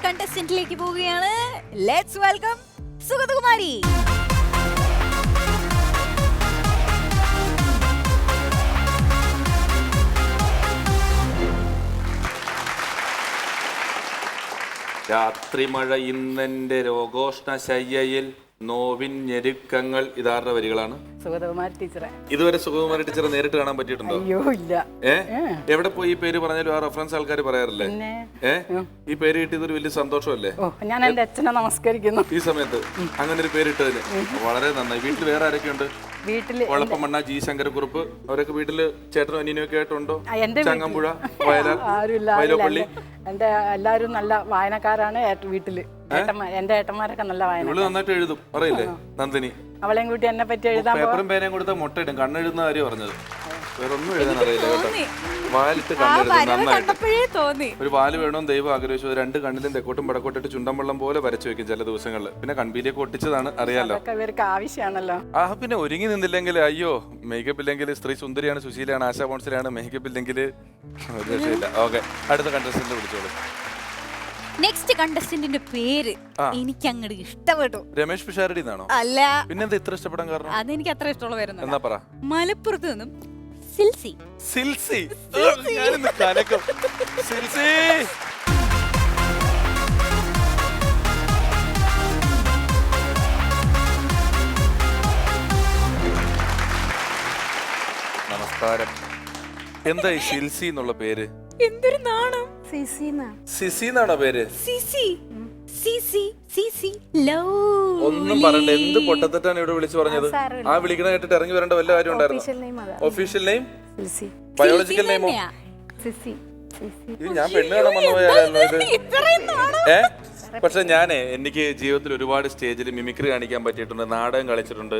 Next കണ്ടസ്റ്റന്റിലേക്ക് പോവുകയാണ്. Let's welcome Sugathakumari. രാത്രി മഴ ഇന്നെന്റെ രോഗോഷ്ണ ശയ്യയിൽ നോവിൻ ഞെരുക്കങ്ങൾ. ഇതാരുടെ വരികളാണ്? സുഗതകുമാരി ടീച്ചറെ. ഇതുവരെ സുഗതകുമാരി ടീച്ചറെ നേരിട്ട് കാണാൻ പറ്റിയിട്ടുണ്ടോ? അയ്യോ ഇല്ല. എവിടെ പോയി ഈ പേര് പറഞ്ഞാലും ആ റെഫറൻസ് ആൾക്കാർ പറയാറില്ലേ? ഈ പേര് കിട്ടിയത് ഒരു വലിയ സന്തോഷമല്ലേ? ഞാൻ എന്റെ അച്ഛനെ നമസ്കരിക്കുന്നു ഈ സമയത്ത് അങ്ങനെ ഒരു പേരിട്ടതിന് വളരെ നന്നായി. വീട്ടിൽ വേറെ ആരൊക്കെയുണ്ട്? വീട്ടില് കൊളപ്പമണ്ണ, ജി ശങ്കരക്കുറുപ്പ്, അവരൊക്കെ വീട്ടില് ചേട്ടനും അനിയനും ഒക്കെ ആയിട്ടുണ്ടോ? ചങ്ങമ്പുഴ, വയലാർ, വയലോപ്പള്ളി. എന്റെ എല്ലാരും നല്ല വായനക്കാരാണ് വീട്ടില്. എന്റെ ഏട്ടന്മാരൊക്കെ നല്ല വായന. ഇവള് നന്നായിട്ട് എഴുതും അറിയില്ലേ നന്ദിനി? അവളെയും കൂട്ടി എന്നെ പറ്റി എഴുതാൻ പേപ്പറും പേനയും കൊടുത്താൽ മുട്ടയിടും. കണ്ണെഴുതുന്ന കാര്യം പറഞ്ഞത്. വേറൊന്നും എഴുതാൻ അറിയില്ല കേട്ടോ. വാലിട്ട് കണ്ണെഴുതും നന്നായിട്ട്. ഒരു വാല് വേണമെന്ന് ദൈവം ആഗ്രഹിച്ചു. രണ്ട് കണ്ണിലും തെക്കോട്ടും വടക്കോട്ടിട്ട് ചുണ്ടൻ വെള്ളം പോലെ വരച്ചു വെക്കും ചില ദിവസങ്ങളിൽ. പിന്നെ കൺപീലിയൊക്കെ ഒട്ടിച്ചതാണ് അറിയാലോ. ഇവർക്ക് ആവശ്യമാണല്ലോ. പിന്നെ ഒരുങ്ങി നിന്നില്ലെങ്കിൽ അയ്യോ, മേക്കപ്പ് ഇല്ലെങ്കിൽ സ്ത്രീ സുന്ദരിയാണ്, സുശീലയാണ്, ആശാ പോൺസിലാണ്. മേക്കപ്പ് ഇല്ലെങ്കിൽ ഒരു രക്ഷയില്ല. ഓക്കെ, അടുത്ത കണ്ടസ്റ്റന്റ് വിളിച്ചോളൂ. നെക്സ്റ്റ് കണ്ടസ്റ്റന്റിന്റെ പേര് എനിക്ക് അങ്ങോട്ട് ഇഷ്ടപ്പെട്ടു. രമേശ് പിഷാരടി എന്നാണോ? അല്ല. പിന്നെന്താ ഇത്ര ഇഷ്ടപ്പെടാൻ കാരണം? അതെനിക്ക് അത്ര ഇഷ്ടമുള്ള പേര്. എന്നാ പറ. മലപ്പുറത്ത് നിന്നും സിൽസി. സിൽസി. ഞാനിന്ന് കലക്കും. സിൽസി. നമസ്കാരം. എന്താ ഈ സിൽസി എന്നുള്ള പേര്? എന്തൊരു നാണം. സിസി എന്നാണോ പേര്? ഒന്നും പറയണ്ട. എന്ത് പൊട്ടത്തെറ്റാണ് ഇവിടെ വിളിച്ചു പറഞ്ഞത്? ആ വിളിക്കണ കേട്ടിട്ട് ഇറങ്ങി വരേണ്ട വല്ല കാര്യം ഉണ്ടായിരുന്നു? Official name? ബയോളജിക്കൽ നെയിമോ? ഇത് ഞാൻ പെണ്ണ് കാണാൻ വന്നു പോയാലോ ഇത്? പക്ഷെ എനിക്ക് ജീവിതത്തിൽ ഒരുപാട് സ്റ്റേജിൽ മിമിക്രി കാണിക്കാൻ പറ്റിയിട്ടുണ്ട്, നാടകം കളിച്ചിട്ടുണ്ട്,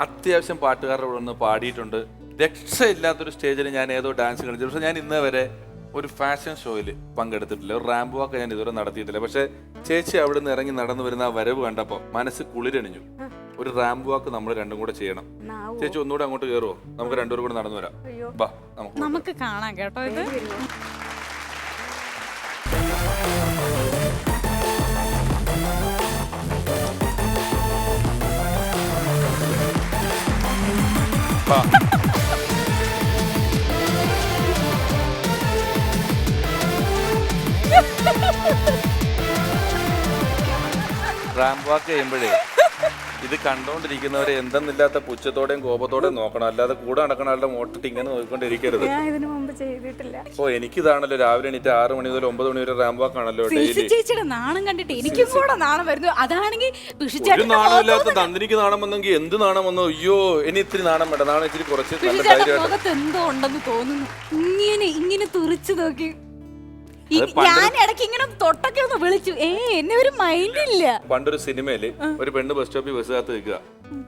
അത്യാവശ്യം പാട്ടുകാരുടെ കൂടെ ഒന്ന് പാടിയിട്ടുണ്ട്. രക്ഷയില്ലാത്തൊരു സ്റ്റേജിൽ ഞാൻ ഏതോ ഡാൻസ് കളിച്ചു. പക്ഷെ ഞാൻ ഇന്നേ വരെ ഒരു ഫാഷൻ ഷോയിൽ പങ്കെടുത്തിട്ടില്ല, ഒരു റാമ്പ് വാക്ക് ഞാൻ ഇതുവരെ നടത്തിയിട്ടില്ല. പക്ഷെ ചേച്ചി അവിടെ നിന്ന് ഇറങ്ങി നടന്നു വരുന്ന ആ വരവ് കണ്ടപ്പോൾ മനസ്സ് കുളിരണിഞ്ഞു. ഒരു റാമ്പ് വാക്ക് നമ്മൾ രണ്ടും കൂടെ ചെയ്യണം. ചേച്ചി ഒന്നുകൂടെ അങ്ങോട്ട് കയറുമോ? നമുക്ക് രണ്ടുപേരും കൂടെ നടന്നു വരാം. ബാ, നമുക്ക് കാണാം കേട്ടോ. ഇത് റാമ്പ് വാക്ക് ചെയ്യുമ്പോഴേ ഇത് കണ്ടോണ്ടിരിക്കുന്നവരെ എന്തെന്നില്ലാത്ത പുച്ഛത്തോടെയും കോപത്തോടെയും നോക്കണം. അല്ലാതെ കൂടെ നടക്കണ ആളുടെ മോട്ടിട്ട് ഇങ്ങനെ നോക്കിക്കൊണ്ടിരിക്കരുത്. ഓ, എനിക്കിതാണല്ലോ രാവിലെ എണീറ്റ് 6 മണി മുതൽ 9 മണി വരെ റാമ്പ് വാക്കാണല്ലോ ഡെയിലി. ചേച്ചിയുടെ നാണം കണ്ടിട്ട് എനിക്കും കൂടെ നാണം വരുന്നു. അതാണെങ്കിൽ ഒരു നാണമില്ലാത്ത നന്ദിനിക്ക് നാണം വന്നെങ്കിൽ എന്ത് നാണം വന്നു? അയ്യോ, ഇനി ഇത്തിരി നാണം വേണ്ട. നാണം ഇച്ചിരി കുറച്ച് നല്ല ധൈര്യമായിട്ട് എന്തോ ഉണ്ടെന്ന് തോന്നുന്നു. ഇങ്ങനെ തുറിച്ചു നോക്കി ഞാൻ ഇടയ്ക്ക് ഇങ്ങനെ തൊട്ടൊക്കെ ഒന്ന് വിളിച്ചു. എന്നെ ഒരു മൈൻഡ് ഇല്ല. പണ്ടൊരു സിനിമയില് ഒരു പെണ്ണ് ബസ് സ്റ്റോപ്പിൽ ബസ് കാത്ത് നിൽക്കുക.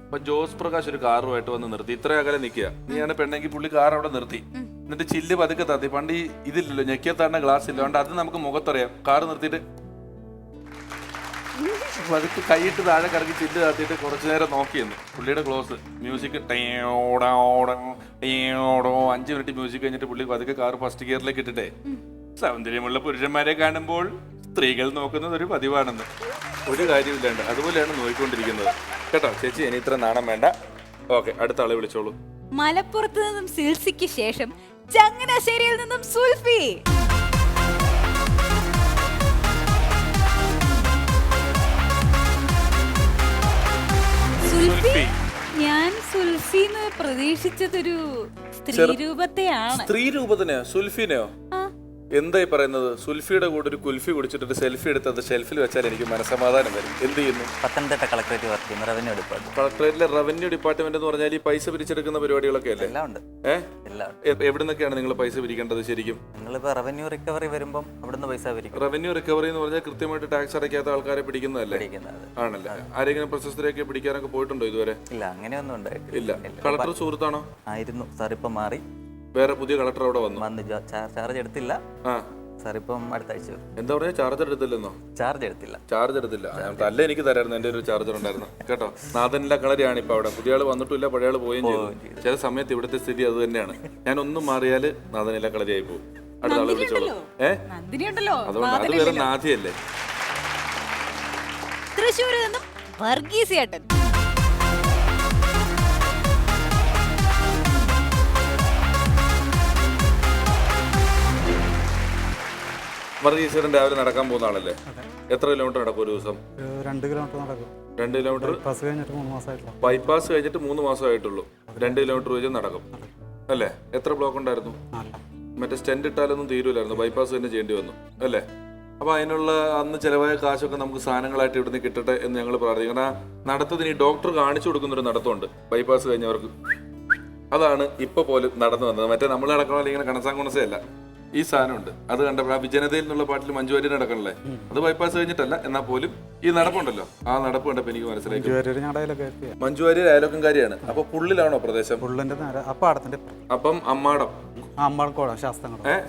അപ്പൊ ജോസ് പ്രകാശ് ഒരു കാറുമായിട്ട് വന്ന് നിർത്തി. ഇത്ര അകലെ നിൽക്കുക. നീയാണ് പെണ്ണെങ്കിൽ പുള്ളി കാർ അവിടെ നിർത്തി. എന്നിട്ട് ചില്ല് പതുക്കെ താത്തി. പണ്ട് ഈ ഇതില്ലല്ലോ, ഞെക്കിയത്താണ്ട ഗ്ലാസ് ഇല്ല. അതുകൊണ്ട് അത് നമുക്ക് മുഖത്തറിയാം. കാറ് നിർത്തിയിട്ട് പതുക്കെ കൈയിട്ട് താഴെ കറക്കി ചില്ല് താത്തിയിട്ട് കുറച്ചു നേരം നോക്കിയെന്ന്. പുള്ളിയുടെ ക്ലോസ് മ്യൂസിക് 5 മിനിറ്റ് മ്യൂസിക് കഴിഞ്ഞിട്ട് പുള്ളി പതുക്കെ കാർ ഫസ്റ്റ് ഗിയറിലേക്ക് ഇട്ടിട്ടേ, സൗന്ദര്യമുള്ള പുരുഷന്മാരെ കാണുമ്പോൾ സ്ത്രീകൾ നോക്കുന്നത് ഒരു പതിവാണെന്ന്. ഒരു കാര്യമില്ലാണ്ട് അതുപോലെയാണ് നോക്കിക്കൊണ്ടിരിക്കുന്നത് കേട്ടോ. ചേച്ചി ഇനി ഇത്ര നാണം വേണ്ട. ഓക്കെ, അടുത്ത ആളെ വിളിച്ചോളൂ. മലപ്പുറത്ത് നിന്നും സിൽസിക്ക് ശേഷം ചങ്ങനാശ്ശേരിയിൽ നിന്നും സുൽഫി. സുൽഫി, ഞാൻ സുൽഫിന്ന് പ്രതീക്ഷിച്ചതൊരു സ്ത്രീ രൂപത്തെയാണ്. സ്ത്രീ രൂപത്തിനെയോ? സുൽഫിനെയോ? എന്തായി പറയുന്നത്? സുൽഫിയുടെ കൂടെ ഒരു കുൽഫി കുടിച്ചിട്ട് സെൽഫി എടുത്തത് ഷെൽഫിൽ വെച്ചാൽ എനിക്ക് മനസ്സമാധാനം വരും. എന്ത് ചെയ്യുന്നു? പത്തനംതിട്ട കളക്ടറേറ്റ് വർക്ക് ചെയ്യുന്ന റവന്യൂ ഡിപ്പാർട്ട്മെന്റ്. കളക്ടറേറ്റിലെ റവന്യൂ ഡിപ്പാർട്ട്മെന്റ് എന്ന് പറഞ്ഞാൽ ഈ പൈസ പിരിച്ചെടുക്കുന്ന പരിപാടികളൊക്കെ അല്ലേ? എല്ലാം ഉണ്ട്. എവിടെ നിന്നൊക്കെയാണ് നിങ്ങൾ പൈസ പിരിക്കേണ്ടത് ശരിക്കും? നിങ്ങളിപ്പോ റവന്യൂ റിക്കവറി വരുമ്പോൾ അവിടുന്ന് പൈസ പിരിക്കും. റവന്യൂ റിക്കവറി എന്ന് പറഞ്ഞാൽ കൃത്യമായിട്ട് ടാക്സ് അടയ്ക്കാത്ത ആൾക്കാരെ പിടിക്കുന്നതല്ലേ? ആണല്ലേ? ആരെങ്കിലും പ്രശസ്തരെയൊക്കെ പിടിക്കാനൊക്കെ പോയിട്ടുണ്ടോ ഇതുവരെ? ഇല്ല, അങ്ങനെയൊന്നും ഉണ്ടായിട്ടില്ല. ഇല്ല. കളക്ടർ സുഹൃത്താണോ? ആയിരുന്നു സാർ, ഇപ്പൊ മാറി. വേറെ പുതിയ കളക്ടർ അവിടെ വന്നു. ചാർജ് എടുത്തില്ല സാർ. ഇപ്പം അടുത്ത ആഴ്ച. എന്താ പറയാ? ചാർജർ എടുത്തില്ലെന്നോ? ചാർജ് എടുത്തില്ല. ചാർജ് എടുത്തില്ല. തല്ല എനിക്ക് തരായിരുന്നു. എന്റെ ഒരു ചാർജർ ഉണ്ടായിരുന്നു കേട്ടോ. നാഥനില്ല കളരിയാണ് ഇപ്പൊ അവിടെ. പുതിയ ആള് വന്നിട്ടില്ല, പഴയ ആള് പോവുകയും ചെയ്തു. ചില സമയത്ത് ഇവിടുത്തെ സ്ഥിതി അത് തന്നെയാണ്. ഞാൻ ഒന്നും മാറിയാല് നാഥനില്ല കളരിയായി പോകും. അടുത്ത ആളെ വിളിച്ചോളൂ. അതുകൊണ്ട് അത് വേറെ നാഥിയല്ലേ? തൃശ്ശൂരിൽ നിന്നും വർഗീസ് ചേട്ടൻ. വർഗീശ്വരൻ രാവിലെ നടക്കാൻ പോകുന്ന ആളല്ലേ? എത്ര കിലോമീറ്റർ നടക്കും ഒരു ദിവസം? 2 കിലോമീറ്റർ നടക്കും. 2 കിലോമീറ്റർ. ബൈപ്പാസ് കഴിഞ്ഞിട്ട് 3 മാസമായിട്ടുള്ളൂ. ബൈപ്പാസ് കഴിഞ്ഞിട്ട് 3 മാസമായിട്ടുള്ളൂ. 2 കിലോമീറ്റർ വെച്ച് നടക്കും അല്ലേ? എത്ര ബ്ലോക്ക് ഉണ്ടായിരുന്നു? മറ്റേ സ്റ്റെൻഡ് ഇട്ടാലൊന്നും തീരൂലായിരുന്നു, ബൈപ്പാസ് തന്നെ ചെയ്യേണ്ടി വന്നു അല്ലേ? അപ്പോൾ അതിനുള്ള അന്ന് ചിലവായ കാശൊക്കെ നമുക്ക് സാധനങ്ങളായിട്ട് ഇവിടുന്ന് കിട്ടട്ടെ എന്ന് ഞങ്ങൾ പ്രാർത്ഥിക്കും. കാരണം നടത്തത്തിന് ഈ ഡോക്ടർ കാണിച്ചു കൊടുക്കുന്നൊരു നടത്തമുണ്ട് ബൈപ്പാസ് കഴിഞ്ഞവർക്ക്. അതാണ് ഇപ്പോൾ പോലും നടന്നു വന്നത്. മറ്റേ നമ്മൾ നടക്കണമല്ലോ ഇങ്ങനെ കണസാങ്കുണസയല്ല, ഈ സാധനമുണ്ട്. അത് കണ്ടപ്പോൾ ആ വിജനതയിൽ നിന്നുള്ള പാട്ടിൽ മഞ്ജു വാര്യർ നടക്കണല്ലേ, അത് ബൈപ്പാസ് കഴിഞ്ഞിട്ടല്ല, എന്നാൽ പോലും ഈ നടപ്പുണ്ടല്ലോ, ആ നടപ്പ് കണ്ടപ്പോൾ എനിക്ക് മനസ്സിലായി മഞ്ജു വാര്യർ അയലോക്കംകാരിയാണ്. അപ്പൊ പുള്ളിലാണോ പ്രദേശം? അപ്പം അമ്മാടം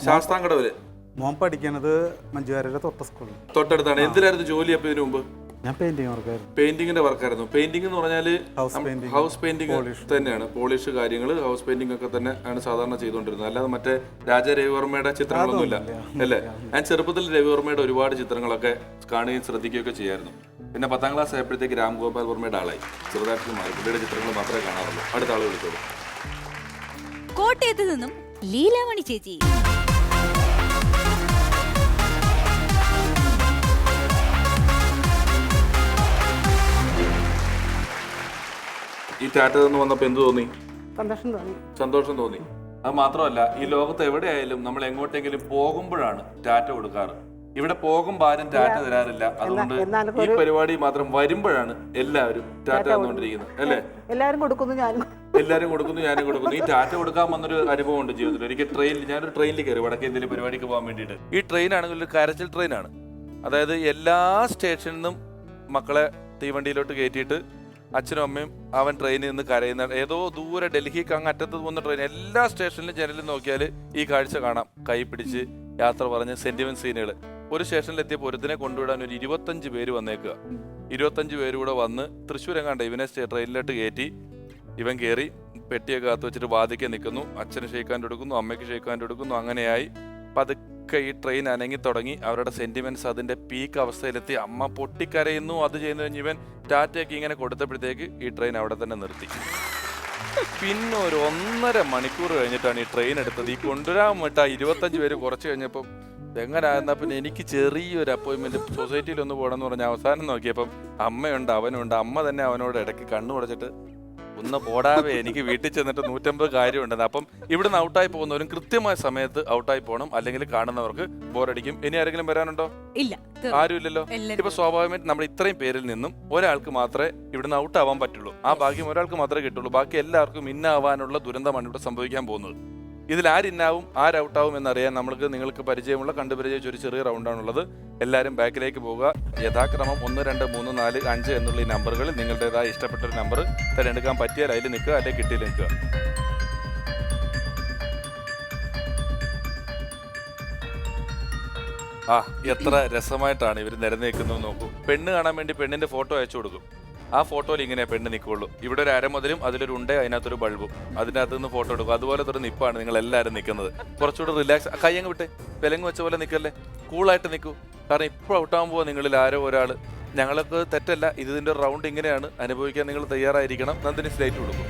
ശാസ്താംകടവില് മോൻ പഠിക്കണത് മഞ്ജു വാര്യരുടെ തൊട്ടടുത്താണ്. എന്തിനായിരുന്നു ജോലി അപ്പൊ ഇതിനു മുമ്പ്? ഞാൻ പെയിന്റിങ്ങിന്റെ വർക്കായിരുന്നു. പെയിന്റിംഗ് എന്ന് പറഞ്ഞാല് ഹൗസ് പെയിന്റിംഗ് തന്നെയാണ്, പോളിഷ് കാര്യങ്ങൾ, ഹൗസ് പെയിന്റിംഗ് ഒക്കെ തന്നെ ആണ് സാധാരണ ചെയ്തുകൊണ്ടിരുന്നത്. അല്ലാതെ മറ്റേ രാജ രവിവർമ്മയുടെ ചിത്രങ്ങളൊന്നുമില്ല അല്ലേ? ഞാൻ ചെറുപ്പത്തിൽ രവിവർമ്മയുടെ ഒരുപാട് ചിത്രങ്ങളൊക്കെ കാണുകയും ശ്രദ്ധിക്കുകയൊക്കെ ചെയ്യായിരുന്നു. പിന്നെ 10ാം ക്ലാസ് ആയപ്പോഴത്തേക്ക് രാംഗോപാൽ വർമ്മയുടെ ആളായി, ചെറുതായിട്ട് മാറി. പുള്ളിയുടെ ചിത്രങ്ങൾ മാത്രമേ കാണാറുള്ളൂ. അടുത്ത ആള് വിളിച്ചോളൂ. കോട്ടയത്ത് നിന്നും ലീലാമണി ചേച്ചി. ഈ ടാറ്റ നിന്ന് വന്നപ്പോ എന്ത് തോന്നി? സന്തോഷം തോന്നി. അത് മാത്രമല്ല, ഈ ലോകത്ത് എവിടെയായാലും നമ്മൾ എങ്ങോട്ടെങ്കിലും പോകുമ്പോഴാണ് ടാറ്റ കൊടുക്കാറ്. ഇവിടെ പോകുമ്പോൾ ആരും ടാറ്റ തരാറില്ല. അതുകൊണ്ട് ഈ പരിപാടി മാത്രം വരുമ്പോഴാണ് എല്ലാവരും ടാറ്റ തന്നുകൊണ്ടിരിക്കുന്നത് അല്ലേ? എല്ലാവരും കൊടുക്കുന്നു, ഞാനും കൊടുക്കുന്നു. ഈ ടാറ്റ കൊടുക്കാൻ വന്നൊരു അനുഭവം ഉണ്ട് ജീവിതത്തിൽ. ഒരിക്കൽ ഞാനൊരു ട്രെയിനിൽ കയറി വടക്കേ ഇന്ത്യയിൽ പരിപാടിക്ക് പോകാൻ വേണ്ടിയിട്ട്. ഈ ട്രെയിൻ ആണെങ്കിൽ ഒരു കരച്ചിൽ ട്രെയിനാണ്. അതായത് എല്ലാ സ്റ്റേഷനിൽ നിന്നും മക്കളെ തീവണ്ടിയിലോട്ട് കയറ്റിയിട്ട് അച്ഛനും അമ്മയും അവൻ ട്രെയിനിൽ നിന്ന് കരയുന്ന, ഏതോ ദൂരെ ഡൽഹിക്ക് അങ്ങ് അറ്റത്ത് പോകുന്ന ട്രെയിൻ. എല്ലാ സ്റ്റേഷനിലും ജനലിൽ നോക്കിയാൽ ഈ കാഴ്ച കാണാം. കൈ പിടിച്ച് യാത്ര പറഞ്ഞ് സെന്റിമെന്റ് സീനുകൾ. ഒരു സ്റ്റേഷനിലെത്തിയപ്പോൾ ഒരുത്തിനെ കൊണ്ടുവിടാൻ ഒരു 25 പേര് വന്നേക്കുക. 25 പേര് കൂടെ വന്ന് തൃശ്ശൂർ എങ്ങാണ്ട് ഇവനെ ട്രെയിനിലോട്ട് കയറ്റി. ഇവൻ കയറി പെട്ടിയൊക്കെ കാത്തു വെച്ചിട്ട് വാതിക്കെ നിൽക്കുന്നു. അച്ഛന് ഷെയ്ക്കാൻ കൊടുക്കുന്നു, അമ്മയ്ക്ക് ഷെയ്ക്കാൻ കൊടുക്കുന്നു. അങ്ങനെയായി പതുക്കെ ഈ ട്രെയിൻ അനങ്ങി തുടങ്ങി. അവരുടെ സെന്റിമെന്റ്സ് അതിന്റെ പീക്ക് അവസ്ഥയിലെത്തി. അമ്മ പൊട്ടിക്കരയുന്നു. അത് ചെയ്യുന്ന കഴിഞ്ഞ് ഇവൻ ടാറ്റയൊക്കെ ഇങ്ങനെ കൊടുത്തപ്പോഴത്തേക്ക് ഈ ട്രെയിൻ അവിടെ തന്നെ നിർത്തി. പിന്നെ ഒരു 1.5 മണിക്കൂർ കഴിഞ്ഞിട്ടാണ് ഈ ട്രെയിൻ എടുത്തത്. ഈ കൊണ്ടുവരാൻ വിട്ട 25 പേര് കുറച്ച് കഴിഞ്ഞപ്പം എങ്ങനെയായിരുന്നാ പിന്നെ എനിക്ക് ചെറിയൊരു അപ്പോയിൻമെന്റ് സൊസൈറ്റിയിൽ ഒന്ന് പോകണമെന്ന് പറഞ്ഞ അവസാനം നോക്കിയപ്പം അമ്മയുണ്ട്, അവനുണ്ട്. അമ്മ തന്നെ അവനോട് ഇടയ്ക്ക് കണ്ണു അടച്ചിട്ട് ഒന്ന് പോടാവേ, എനിക്ക് വീട്ടിൽ ചെന്നിട്ട് 150 കാര്യമുണ്ടെന്ന്. അപ്പം ഇവിടുന്ന് ഔട്ടായി പോകുന്നവരും കൃത്യമായ സമയത്ത് ഔട്ടായി പോകണം, അല്ലെങ്കിൽ കാണുന്നവർക്ക് ബോറടിക്കും. ഇനി ആരെങ്കിലും വരാനുണ്ടോ? ഇല്ല, ആരും ഇല്ലല്ലോ. ഇപ്പൊ സ്വാഭാവികമായിട്ട് നമ്മൾ ഇത്രയും പേരിൽ നിന്നും ഒരാൾക്ക് മാത്രമേ ഇവിടുന്ന് ഔട്ട് ആവാൻ പറ്റുള്ളൂ. ആ ഭാഗ്യം ഒരാൾക്ക് മാത്രമേ കിട്ടുള്ളൂ. ബാക്കി എല്ലാവർക്കും ഇന്നാവാനുള്ള ദുരന്തമാണ് ഇവിടെ സംഭവിക്കാൻ പോകുന്നത്. ഇതിൽ ആരിന്നാവും ആരൗട്ടാവും എന്നറിയാൻ നിങ്ങൾക്ക് പരിചയമുള്ള കണ്ടുപരിചയിച്ച ഒരു ചെറിയ റൗണ്ടാണുള്ളത്. എല്ലാവരും ബാക്കിലേക്ക് പോവുക. യഥാക്രമം 1, 2, 3, 4, 5 എന്നുള്ള ഈ നമ്പറുകളിൽ നിങ്ങളുടേതായ ഇഷ്ടപ്പെട്ട ഒരു നമ്പർ തിരഞ്ഞെടുക്കാൻ പറ്റിയാൽ അതിൽ നിൽക്കുക, അല്ലെങ്കിൽ കിട്ടിയിൽ നിൽക്കുക. എത്ര രസമായിട്ടാണ് ഇവർ നിരന്നേക്കുന്നത് നോക്കൂ. പെണ്ണ് കാണാൻ വേണ്ടി പെണ്ണിന്റെ ഫോട്ടോ അയച്ചു കൊടുക്കും. ആ ഫോട്ടോയിൽ ഇങ്ങനെ പെണ്ണ് നിൽക്കുള്ളൂ. ഇവിടെ ഒരു അരമുതലും അതിലൊരു ഉണ്ട്, അതിനകത്തൊരു ബൾബും, അതിനകത്ത് നിന്ന് ഫോട്ടോ എടുക്കും. അതുപോലത്തെ ഒരു നിപ്പാണ് നിങ്ങൾ എല്ലാവരും നിൽക്കുന്നത്. കുറച്ചുകൂടെ റിലാക്സ്, കയ്യങ്ങ് വിട്ടേ, വിലങ്ങ് വെച്ച പോലെ നിൽക്കല്ലേ, കൂളായിട്ട് നിൽക്കൂ. കാരണം ഇപ്പോൾ ഔട്ടാകുമ്പോൾ നിങ്ങളിൽ ആരോ ഒരാൾ, ഞങ്ങൾക്ക് തെറ്റല്ല, ഇതിൻ്റെ റൗണ്ട് ഇങ്ങനെയാണ്, അനുഭവിക്കാൻ നിങ്ങൾ തയ്യാറായിരിക്കണം. നന്ദിനി സ്ലേറ്റ് കൊടുക്കും.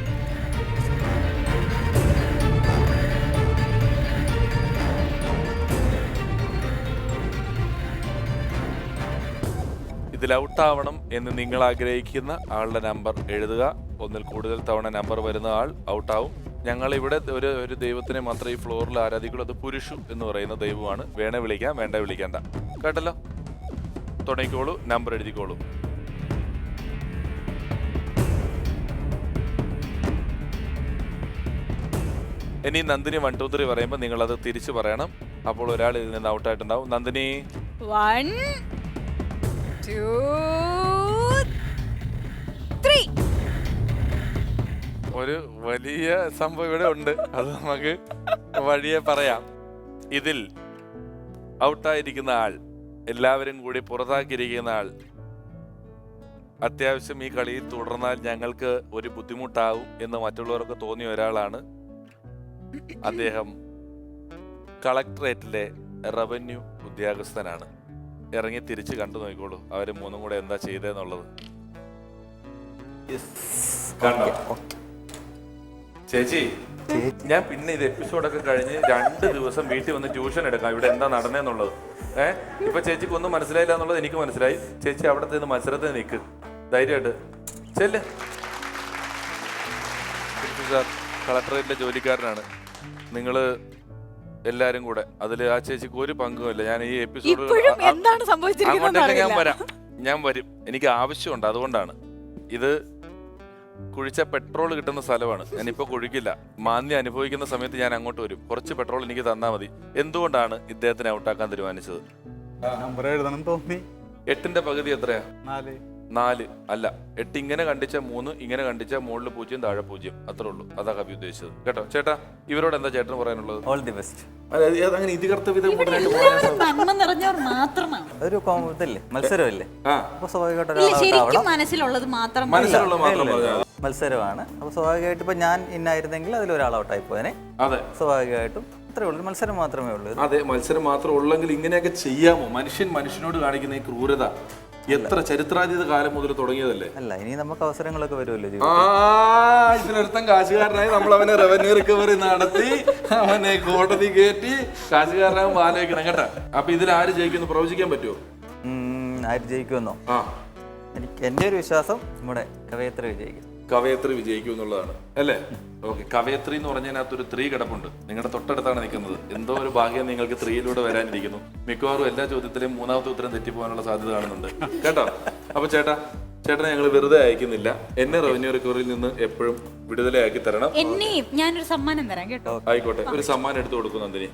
ഇതിൽ ഔട്ടാവണം എന്ന് നിങ്ങൾ ആഗ്രഹിക്കുന്ന ആളുടെ നമ്പർ എഴുതുക. 1-ൽ കൂടുതൽ തവണ നമ്പർ വരുന്ന ആൾ ഔട്ടാവും. ഞങ്ങളിവിടെ ഒരു ദൈവത്തിനെ മാത്രമേ ഈ ഫ്ലോറിൽ ആരാധിക്കുള്ളൂ. അത് പുരുഷു എന്ന് പറയുന്ന ദൈവമാണ്. വേണേ വിളിക്കാം, വേണ്ട വിളിക്കണ്ട. കേട്ടല്ലോ? തുടങ്ങിക്കോളൂ, നമ്പർ എഴുതിക്കോളൂ. ഇനി നന്ദിനി 1, 2, 3 പറയുമ്പോൾ നിങ്ങളത് തിരിച്ചു പറയണം. അപ്പോൾ ഒരാൾ ഇതിൽ നിന്ന് ഔട്ടായിട്ടുണ്ടാവും. നന്ദിനി 1, 2, 3. ഒരു വലിയ സംഭവം ഇവിടെ ഉണ്ട്, അത് നമുക്ക് വഴിയെ പറയാം. ഇതിൽ ഔട്ടായിരിക്കുന്ന ആൾ, എല്ലാവരും കൂടി പുറത്താക്കിയിരിക്കുന്ന ആൾ, അത്യാവശ്യം ഈ കളിയിൽ തുടർന്നാൽ ഞങ്ങൾക്ക് ഒരു ബുദ്ധിമുട്ടാവും എന്ന് മറ്റുള്ളവർക്ക് തോന്നിയ ഒരാളാണ്. അദ്ദേഹം കളക്ടറേറ്റിലെ റവന്യൂ ഉദ്യോഗസ്ഥനാണ്. ഇറങ്ങി തിരിച്ച് കണ്ടു നോക്കിക്കോളൂ അവര് മൂന്നും കൂടെ എന്താ ചെയ്തേന്നുള്ളത്. കണ്ടോ ചേച്ചി? ഞാൻ പിന്നെ ഇത് എപ്പിസോഡൊക്കെ കഴിഞ്ഞ് 2 ദിവസം വീട്ടിൽ വന്ന് ട്യൂഷൻ എടുക്കാം ഇവിടെ എന്താ നടന്നേന്നുള്ളത്. ഇപ്പൊ ചേച്ചിക്ക് ഒന്നും മനസ്സിലായില്ല എന്നുള്ളത് എനിക്ക് മനസ്സിലായി. ചേച്ചി അവിടത്തെ നിന്ന് മത്സരത്തിൽ നിൽക്ക് ധൈര്യമായിട്ട് ചെല്ല്. സാർ കളക്ടറേറ്റിലെ ജോലിക്കാരനാണ് നിങ്ങള് എല്ലാരും കൂടെ. അതില് ആ ചേച്ചിക്ക് ഒരു പങ്കുമില്ല. ഞാൻ ഈ എപ്പിസോഡ് അങ്ങോട്ടേക്ക് ഞാൻ വരും. എനിക്ക് ആവശ്യമുണ്ട്. അതുകൊണ്ടാണ് ഇത് കുഴിച്ച പെട്രോൾ കിട്ടുന്ന സ്ഥലമാണ്. ഞാനിപ്പോ കുഴിക്കില്ല. മാന്യം അനുഭവിക്കുന്ന സമയത്ത് ഞാൻ അങ്ങോട്ട് വരും. കുറച്ച് പെട്രോൾ എനിക്ക് തന്നാ മതി. എന്തുകൊണ്ടാണ് ഇദ്ദേഹത്തിനെ ഔട്ടാക്കാൻ തീരുമാനിച്ചത്? നമ്പർ എഴുതണം തോന്നി. 8ന്റെ പകുതി എത്രയാ? 4 അല്ല 8 ഇങ്ങനെ കണ്ടിച്ച 3, ഇങ്ങനെ കണ്ടിച്ച മുകളിൽ 0 താഴെ 0, അത്രേ ഉള്ളൂ. അതാ കവി ഉദ്ദേശിച്ചത് കേട്ടോ. ചേട്ടാ ഇവരോട് എന്താ ചേട്ടന് പറയാനുള്ളത്? All the best. അങ്ങനെ ഇതികർത്തവിധം നന്മ നിറഞ്ഞവർ മാത്രമാണ്. ഒരു ഇതല്ലേ, മത്സരമല്ലേ, അപ്പൊ ശരിക്കും മനസ്സിലുള്ളത് മാത്രം മത്സരമാണ്. അപ്പൊ സ്വാഭാവികമായിട്ട് ഇപ്പൊ ഞാൻ ഇന്നായിരുന്നെങ്കിൽ അതിൽ ഒരാൾ ഔട്ടായി പോയനെ. അതെ, സ്വാഭാവികമായിട്ടും അത്രേ ഉള്ളൂ. മത്സരം മാത്രമേ ഉള്ളൂ. അതെ, മത്സരം മാത്രം ഉള്ളെങ്കിൽ ഇങ്ങനെയൊക്കെ ചെയ്യാമോ? മനുഷ്യനോട് കാണിക്കുന്ന ഈ ക്രൂരത എത്ര ചരിത്രാതീത കാലം മുതൽ തുടങ്ങിയതല്ലേ? അല്ല, ഇനി നമുക്ക് അവസരങ്ങളൊക്കെ വരുമല്ലോ. ഇതിനർത്ഥം കാശുകാരനായി നമ്മൾ അവനെ റവന്യൂ റിക്കവറി നടത്തി അവനെ കോടതി കയറ്റി കാശുകാരനാകുമ്പോൾ ആലോചിക്കണം കേട്ടാ. അപ്പൊ ഇതിൽ ആര് ജയിക്കുമെന്ന് പ്രവചിക്കാൻ പറ്റുമോ? ആര് ജയിക്കുമെന്നോ? എനിക്ക് എന്റെ ഒരു വിശ്വാസം നമ്മുടെ കവയത്രി വിജയിക്കും. കവയത്രി വിജയിക്കും എന്നുള്ളതാണ് അല്ലേ? ഓക്കെ. കവയത്രി എന്ന് പറഞ്ഞതിനകത്തൊരു 3 കിടപ്പുണ്ട്. നിങ്ങളുടെ തൊട്ടടുത്താണ് നിൽക്കുന്നത്. എന്തോ ഒരു ഭാഗ്യം നിങ്ങൾക്ക് 3യിലൂടെ വരാനിരിക്കുന്നു. മിക്കവാറും എല്ലാ ചോദ്യത്തിലും 3ാമത്തെ ഉത്തരം തെറ്റിപ്പോകാനുള്ള സാധ്യത കാണുന്നുണ്ട് കേട്ടോ. അപ്പൊ ചേട്ടനെ ഞങ്ങൾ വെറുതെ അയക്കുന്നില്ല. എന്നെ റവന്യൂ റിക്കവറിയിൽ നിന്ന് എപ്പോഴും വിടുതലയാക്കി തരണം. എന്നെയും ഞാനൊരു സമ്മാനം തരാം കേട്ടോ. ആയിക്കോട്ടെ, ഒരു സമ്മാനം എടുത്തു കൊടുക്കും നന്ദിനി.